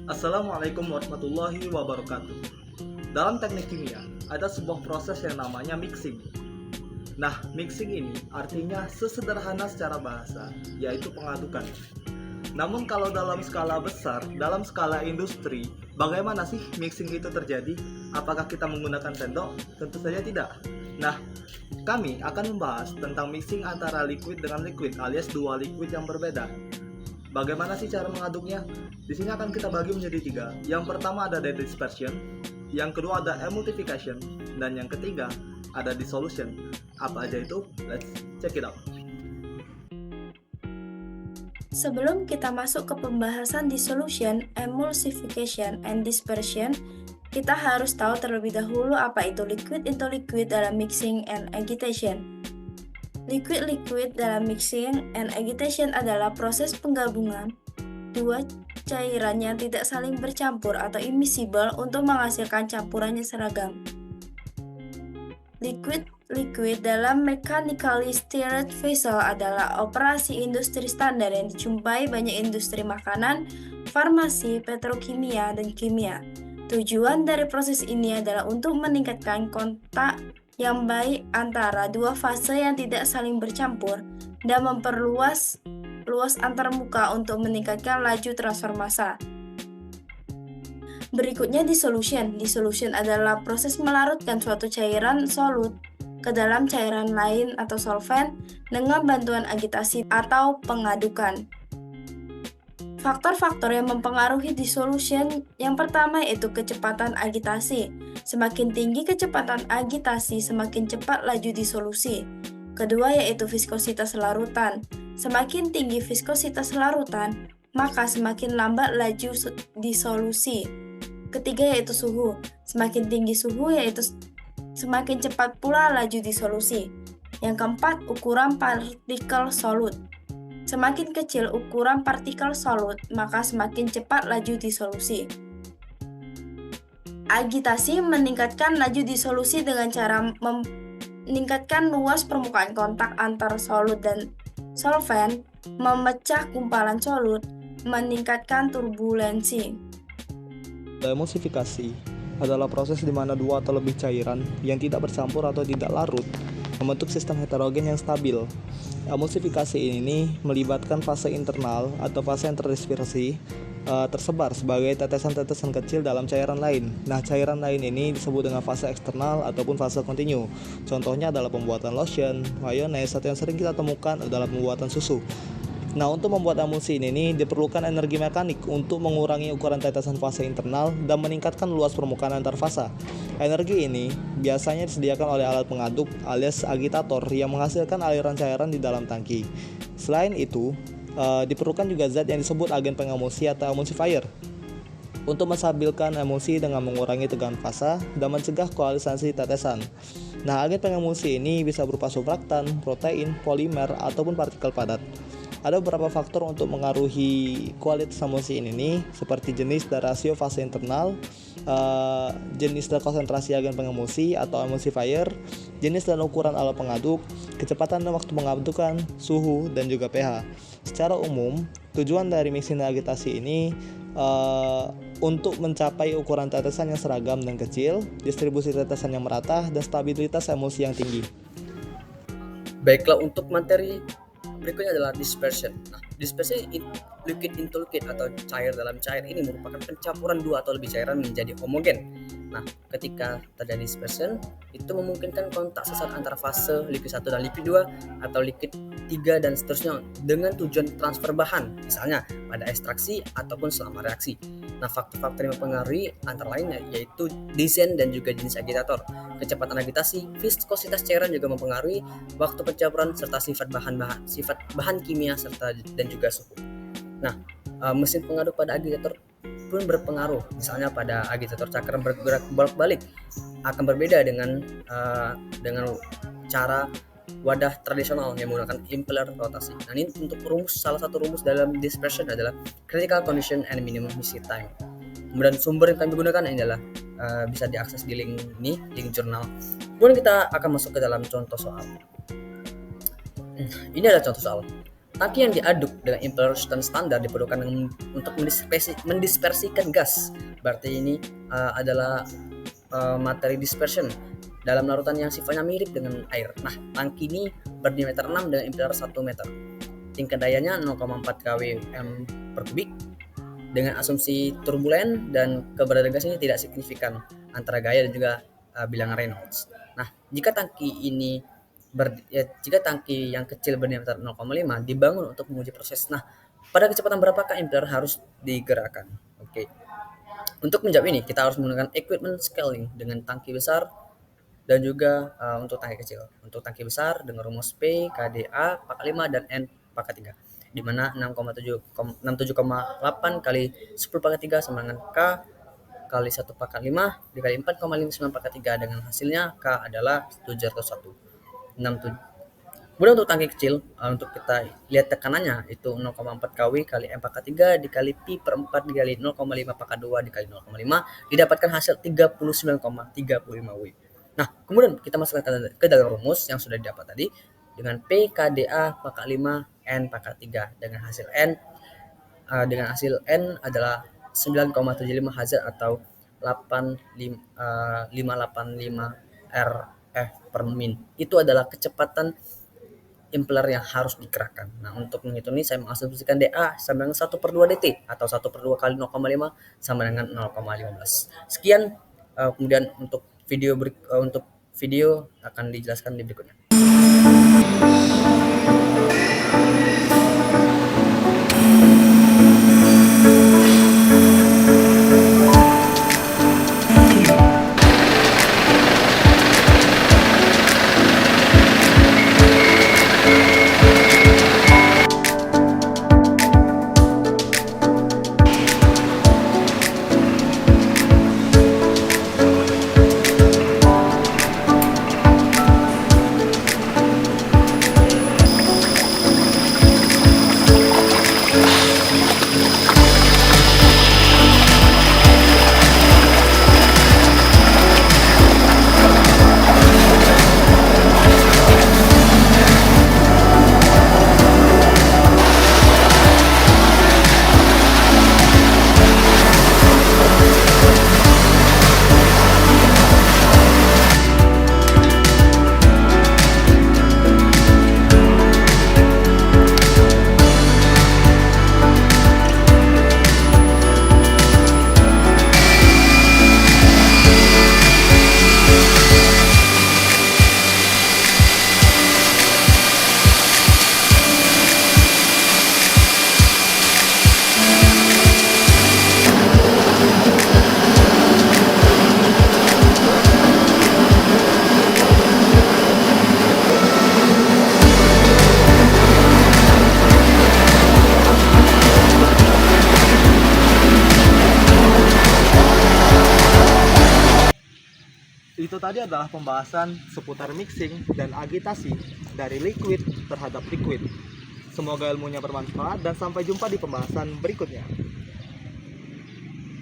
Assalamualaikum warahmatullahi wabarakatuh. Dalam teknik kimia, ada sebuah proses yang namanya mixing. Nah, mixing ini artinya sesederhana secara bahasa, yaitu pengadukan. Namun kalau dalam skala besar, dalam skala industri, bagaimana sih mixing itu terjadi? Apakah kita menggunakan sendok? Tentu saja tidak. Nah, kami akan membahas tentang mixing antara liquid dengan liquid alias dua liquid yang berbeda. Bagaimana sih cara mengaduknya? Di sini akan kita bagi menjadi tiga. Yang pertama ada dispersion, yang kedua ada emulsification, dan yang ketiga ada dissolution. Apa aja itu? Let's check it out. Sebelum kita masuk ke pembahasan dissolution, emulsification, and dispersion, kita harus tahu terlebih dahulu apa itu liquid into liquid dalam mixing and agitation. Liquid-liquid dalam mixing and agitation adalah proses penggabungan dua cairan yang tidak saling bercampur atau immiscible untuk menghasilkan campuran yang seragam. Liquid dalam mechanically stirred vessel adalah operasi industri standar yang dijumpai banyak industri makanan, farmasi, petrokimia, dan kimia. Tujuan dari proses ini adalah untuk meningkatkan kontak yang baik antara dua fase yang tidak saling bercampur dan memperluas luas antarmuka untuk meningkatkan laju transfer massa. Berikutnya dissolution. Dissolution adalah proses melarutkan suatu cairan solut ke dalam cairan lain atau solvent dengan bantuan agitasi atau pengadukan. Faktor-faktor yang mempengaruhi dissolution yang pertama yaitu kecepatan agitasi. Semakin tinggi kecepatan agitasi, semakin cepat laju disolusi. Kedua yaitu viskositas larutan. Semakin tinggi viskositas larutan, maka semakin lambat laju disolusi. Ketiga yaitu suhu. Semakin tinggi suhu yaitu semakin cepat pula laju disolusi. Yang keempat, ukuran partikel solut. Semakin kecil ukuran partikel solut, maka semakin cepat laju disolusi. Agitasi meningkatkan laju disolusi dengan cara meningkatkan luas permukaan kontak antar solut dan solvent, memecah gumpalan solut, meningkatkan turbulensi. Emulsifikasi adalah proses di mana dua atau lebih cairan yang tidak bercampur atau tidak larut membentuk sistem heterogen yang stabil. Emulsifikasi ini melibatkan fase internal atau fase yang terdispersi tersebar sebagai tetesan-tetesan kecil dalam cairan lain. Nah, cairan lain ini disebut dengan fase eksternal ataupun fase kontinu. Contohnya adalah pembuatan lotion, mayonnaise, atau yang sering kita temukan adalah pembuatan susu. Nah, untuk membuat emulsi ini diperlukan energi mekanik untuk mengurangi ukuran tetesan fase internal dan meningkatkan luas permukaan antar fase. Energi ini biasanya disediakan oleh alat pengaduk alias agitator yang menghasilkan aliran cairan di dalam tangki. Selain itu, diperlukan juga zat yang disebut agen pengemulsi atau emulsifier untuk menstabilkan emulsi dengan mengurangi tegangan fase dan mencegah koalisasi tetesan. Nah, agen pengemulsi ini bisa berupa surfaktan, protein, polimer, ataupun partikel padat. Ada beberapa faktor untuk mengaruhi kualitas emulsi ini seperti jenis dan rasio fase internal, jenis dan konsentrasi agen pengemulsi atau emulsifier, jenis dan ukuran alat pengaduk, kecepatan dan waktu pengadukan, suhu, dan juga pH. Secara umum, tujuan dari mixing dan agitasi ini untuk mencapai ukuran tetesan yang seragam dan kecil, distribusi tetesan yang merata, dan stabilitas emulsi yang tinggi. Baiklah, untuk materi berikutnya adalah dispersion. Nah, dispersion liquid into liquid atau cair dalam cair ini merupakan pencampuran dua atau lebih cairan menjadi homogen. Nah, ketika terjadi dispersion, itu memungkinkan kontak sesat antara fase liquid 1 dan liquid 2 atau liquid 3 dan seterusnya dengan tujuan transfer bahan, misalnya pada ekstraksi ataupun selama reaksi. Nah, faktor-faktor yang mempengaruhi antara lain yaitu desain dan juga jenis agitator, kecepatan agitasi, viskositas cairan juga mempengaruhi waktu pencampuran serta sifat bahan kimia serta dan juga suhu. Nah, mesin pengaduk pada agitator pun berpengaruh. Misalnya pada agitator cakram bergerak bolak-balik akan berbeda dengan cara wadah tradisional yang menggunakan impeller rotasi. Nah, ini untuk salah satu rumus dalam dispersion adalah critical condition and minimum mixing time. Kemudian sumber yang kami gunakan adalah bisa diakses di link jurnal. Kemudian kita akan masuk ke dalam contoh soal. Ini adalah contoh soal. Tangki yang diaduk dengan impeller standar diperlukan untuk mendispersikan gas. Berarti ini adalah materi dispersion dalam larutan yang sifatnya mirip dengan air. Nah, tangki ini berdiameter 6 dengan impeller 1 meter. Tingkat dayanya 0,4 kWm per kubik. Dengan asumsi turbulen dan keberadaan gas ini tidak signifikan antara gaya dan juga bilangan Reynolds. Nah, jika tangki yang kecil berdiameter 0,5 dibangun untuk menguji proses. Nah, pada kecepatan berapakah impeller harus digerakkan? Oke. Untuk menjawab ini, kita harus menggunakan equipment scaling dengan tangki besar dan juga untuk tangki kecil. Untuk tangki besar dengan rumus P, KDA, pangkat 5 dan N pangkat 3. Di mana 67,8 kali 10 pangkat 3 sama dengan K kali 1 pangkat 5 dikali 4,59 pangkat 3 dengan hasilnya K adalah 701. 67. Kemudian untuk tangki kecil, untuk kita lihat tekanannya itu 0,4 kW kali M pangkat 3 dikali Pi per 4 dikali 0,5 pangkat 2 dikali 0,5 didapatkan hasil 39,35 W. Nah, kemudian kita masukkan ke dalam rumus yang sudah didapat tadi dengan P KDA pangkat 5 N pangkat 3 dengan hasil N adalah 9,75 Hz atau 585 RF per min. Itu adalah kecepatan impeller yang harus digerakkan. Nah, untuk menghitung ini saya mengasumsikan DA sama dengan 1/2 DT atau 1/2 kali 0,5 sama dengan 0,15. Sekian, kemudian untuk video akan dijelaskan di berikutnya. Itu tadi adalah pembahasan seputar mixing dan agitasi dari liquid terhadap liquid. Semoga ilmunya bermanfaat dan sampai jumpa di pembahasan berikutnya.